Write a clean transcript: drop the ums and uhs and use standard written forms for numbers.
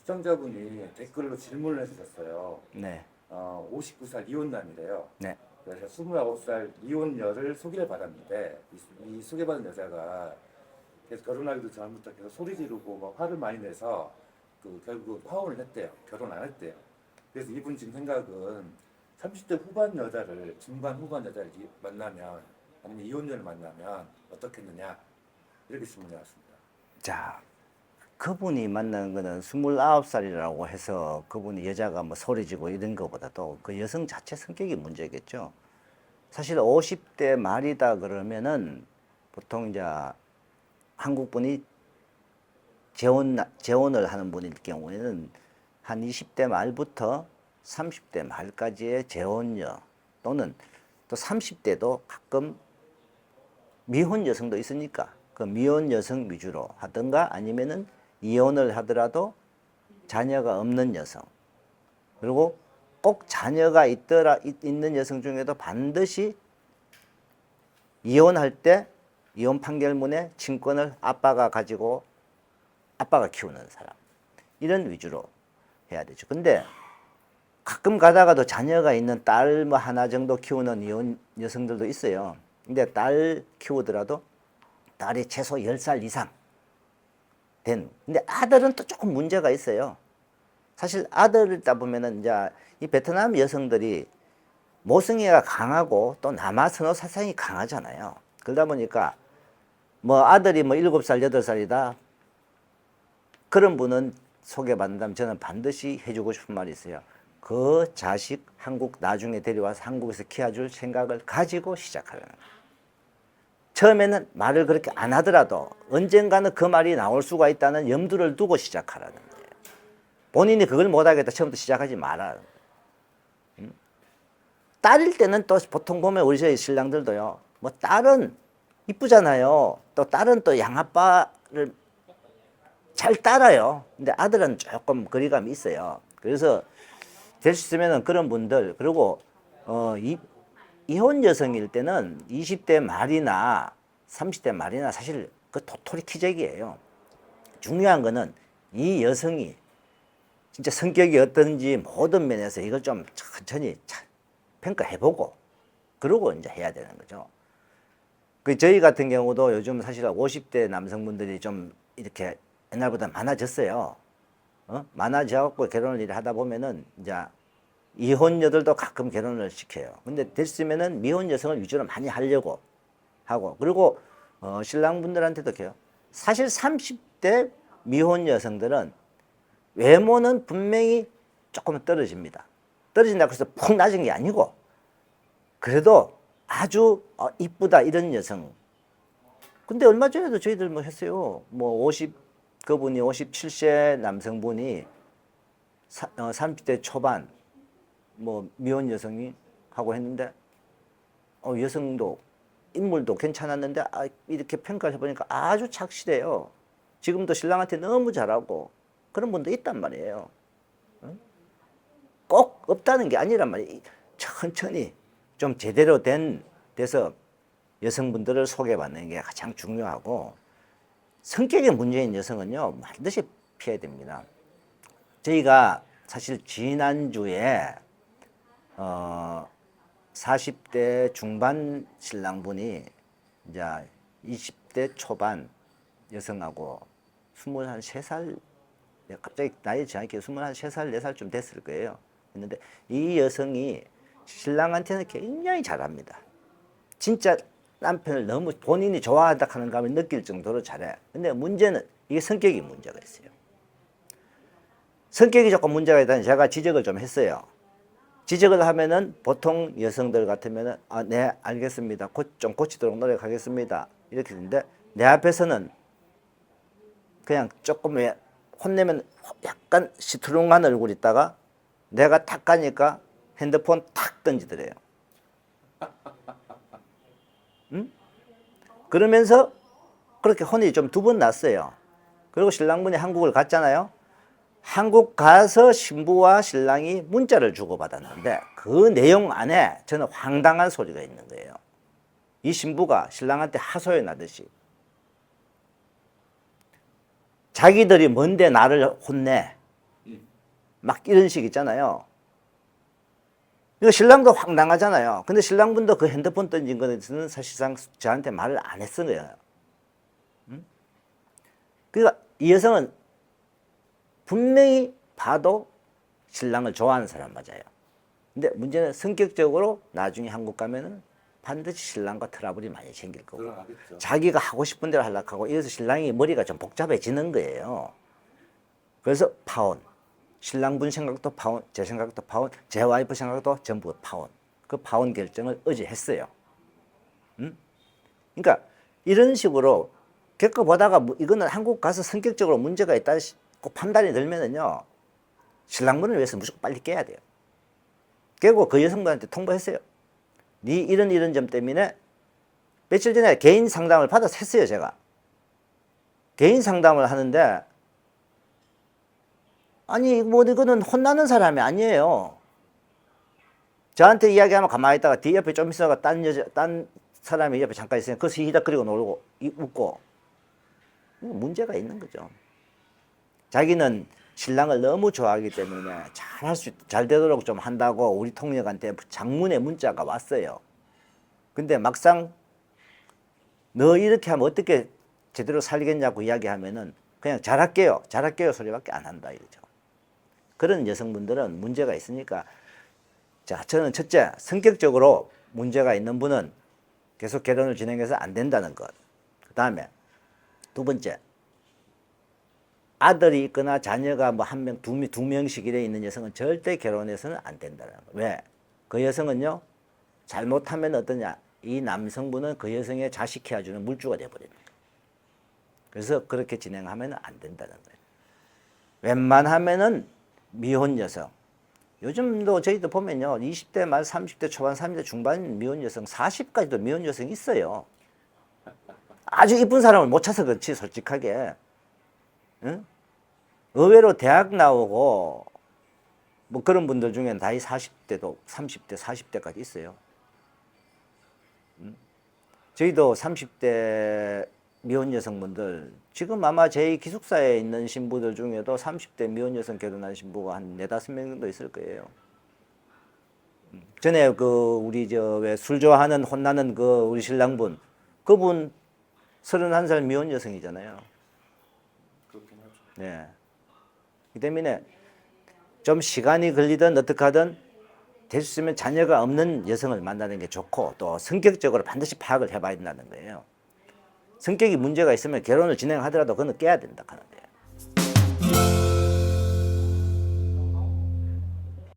시청자분이 댓글로 질문을 해주셨어요. 네. 59살 이혼남이래요. 네. 그래서 29살 이혼녀를 소개를 받았는데 이 소개받은 여자가 계속 결혼하기도 전부터 계속 소리 지르고 막 화를 많이 내서 결국 파혼을 했대요. 결혼 안 했대요. 그래서 이분 지금 생각은 30대 후반 여자를 중반 후반 여자를 만나면 아니면 이혼녀를 만나면 어떻겠느냐 이렇게 질문이 왔습니다. 자, 그분이 만난 거는 29살이라고 해서 그분이 여자가 뭐 소리지고 이런 것보다도 그 여성 자체 성격이 문제겠죠. 사실 50대 말이다 그러면은 보통 이제 한국 분이 재혼을 하는 분일 경우에는 한 20대 말부터 30대 말까지의 재혼녀 또는 또 30대도 가끔 미혼 여성도 있으니까 그 미혼 여성 위주로 하든가 아니면은 이혼을 하더라도 자녀가 없는 여성 그리고 꼭 자녀가 있는 여성 중에도 반드시 이혼할 때 이혼 판결문에 친권을 아빠가 가지고 아빠가 키우는 사람 이런 위주로 해야 되죠. 근데 가끔 가다가도 자녀가 있는 딸 뭐 하나 정도 키우는 이혼 여성들도 있어요. 근데 딸 키우더라도 딸이 최소 10살 이상 된. 근데 아들은 또 조금 문제가 있어요. 사실 아들을 따 보면은 이제 이 베트남 여성들이 모성애가 강하고 또 남아 선호 사상이 강하잖아요. 그러다 보니까 뭐 아들이 뭐 7살, 8살이다. 그런 분은 소개받는다면 저는 반드시 해주고 싶은 말이 있어요. 그 자식 한국 나중에 데려와서 한국에서 키워줄 생각을 가지고 시작하라는 거예요. 처음에는 말을 그렇게 안 하더라도 언젠가는 그 말이 나올 수가 있다는 염두를 두고 시작하라는 거예요. 본인이 그걸 못하겠다 처음부터 시작하지 마라. 딸일 때는 또 보통 보면 우리 저희 신랑들도요. 뭐 딸은 이쁘잖아요. 또 딸은 또 양아빠를 잘 따라요. 근데 아들은 조금 거리감이 있어요. 그래서 될 수 있으면 그런 분들 그리고 이혼 여성일 때는 20대 말이나 30대 말이나 사실 그 도토리 키재기예요. 중요한 거는 이 여성이 진짜 성격이 어떤지 모든 면에서 이걸 좀 천천히 평가해보고 그러고 이제 해야 되는 거죠. 그 저희 같은 경우도 요즘 사실 50대 남성분들이 좀 이렇게 옛날보다 많아졌어요. 많아져갖고 결혼을 일을 하다 보면은 이제 이혼녀들도 가끔 결혼을 시켜요. 근데 됐으면은 미혼 여성을 위주로 많이 하려고 하고 그리고 신랑분들한테도 그래요. 사실 30대 미혼 여성들은 외모는 분명히 조금 떨어집니다. 떨어진다고 해서 푹 낮은 게 아니고 그래도 아주 이쁘다 이런 여성. 근데 얼마 전에도 저희들 뭐 했어요. 뭐 그분이 57세 남성분이 30대 초반 뭐 미혼 여성이 하고 했는데 여성도 인물도 괜찮았는데 이렇게 평가를 해보니까 아주 착실해요. 지금도 신랑한테 너무 잘하고 그런 분도 있단 말이에요. 꼭 없다는 게 아니란 말이에요. 천천히 좀 제대로 돼서 여성분들을 소개받는 게 가장 중요하고 성격의 문제인 여성은요 반드시 피해야 됩니다. 저희가 사실 지난주에 40대 중반 신랑분이 이제 20대 초반 여성하고 23살 갑자기 나이 정확히 23살, 4살쯤 됐을 거예요. 했는데 이 여성이 신랑한테는 굉장히 잘합니다. 진짜 남편을 너무 본인이 좋아한다 하는 감을 느낄 정도로 잘해. 근데 문제는 이게 성격이 문제가 있어요. 성격이 조금 문제가 있다니 제가 지적을 좀 했어요. 지적을 하면은 보통 여성들 같으면은 네 알겠습니다. 좀 고치도록 노력하겠습니다. 이렇게 되는데 내 앞에서는 그냥 조금 왜 혼내면 약간 시트롱한 얼굴 있다가 내가 탁 가니까 핸드폰 탁 던지더래요. 응? 그러면서 그렇게 혼이 좀 2번 났어요. 그리고 신랑분이 한국을 갔잖아요. 한국 가서 신부와 신랑이 문자를 주고받았는데 그 내용 안에 저는 황당한 소리가 있는 거예요. 이 신부가 신랑한테 하소연 하듯이 자기들이 뭔데 나를 혼내. 막 이런 식 있잖아요. 이거 신랑도 확 나가잖아요. 근데 신랑분도 그 핸드폰 던진 거는 사실상 저한테 말을 안 했어요. 그러니까 이 여성은 분명히 봐도 신랑을 좋아하는 사람 맞아요. 근데 문제는 성격적으로 나중에 한국 가면은 반드시 신랑과 트러블이 많이 생길 거고 드러나겠죠. 자기가 하고 싶은 대로 하려고 하고 이래서 신랑이 머리가 좀 복잡해지는 거예요. 그래서 파혼. 신랑분 생각도 파혼, 제 생각도 파혼, 제 와이프 생각도 전부 파혼. 그 파혼 결정을 어제 했어요. 그러니까 이런 식으로 겪어보다가 이거는 한국 가서 성격적으로 문제가 있다 고 판단이 들면은요 신랑분을 위해서 무조건 빨리 깨야 돼요. 깨고 그 여성분한테 통보했어요. 네 이런 점 때문에 며칠 전에 개인 상담을 받아서 했어요. 제가 개인 상담을 하는데 아니 뭐 이거는 혼나는 사람이 아니에요. 저한테 이야기하면 가만히 있다가 뒤 옆에 좀 있어가 딴 사람이 옆에 잠깐 있으면 그 히덕거리고 놀고 웃고 문제가 있는 거죠. 자기는 신랑을 너무 좋아하기 때문에 잘 되도록 좀 한다고 우리 통역한테 장문의 문자가 왔어요. 근데 막상 너 이렇게 하면 어떻게 제대로 살겠냐고 이야기하면은 그냥 잘할게요 소리밖에 안 한다 이거죠. 그런 여성분들은 문제가 있으니까 자, 저는 첫째, 성격적으로 문제가 있는 분은 계속 결혼을 진행해서 안 된다는 것. 그 다음에 두 번째, 아들이 있거나 자녀가 뭐 한 명, 두 명씩 이래 있는 여성은 절대 결혼해서는 안 된다는 거. 왜? 그 여성은요, 잘못하면 어떠냐? 이 남성분은 그 여성의 자식 키워주는 물주가 돼버리는 거예요. 그래서 그렇게 진행하면 안 된다는 거예요. 웬만하면은 미혼 여성. 요즘도 저희도 보면요, 20대 말 30대 초반, 30대 중반 미혼 여성, 40까지도 미혼 여성이 있어요. 아주 이쁜 사람을 못 찾아서 그렇지, 솔직하게. 응? 의외로 대학 나오고 뭐 그런 분들 중에는 나이 40대도 30대, 40대까지 있어요. 저희도 30대 미혼 여성분들 지금 아마 저희 기숙사에 있는 신부들 중에도 30대 미혼 여성 결혼한 신부가 한 4, 5명 정도 있을 거예요. 전에 그 우리 저 왜 술 좋아하는 혼나는 그 우리 신랑분 그분 31살 미혼 여성이잖아요. 그렇긴 하죠. 네. 그 때문에 좀 시간이 걸리든 어떻게 하든 될 수 있으면 자녀가 없는 여성을 만나는 게 좋고 또 성격적으로 반드시 파악을 해봐야 된다는 거예요. 성격이 문제가 있으면 결혼을 진행하더라도 그건 깨야 된다 하는 거예요.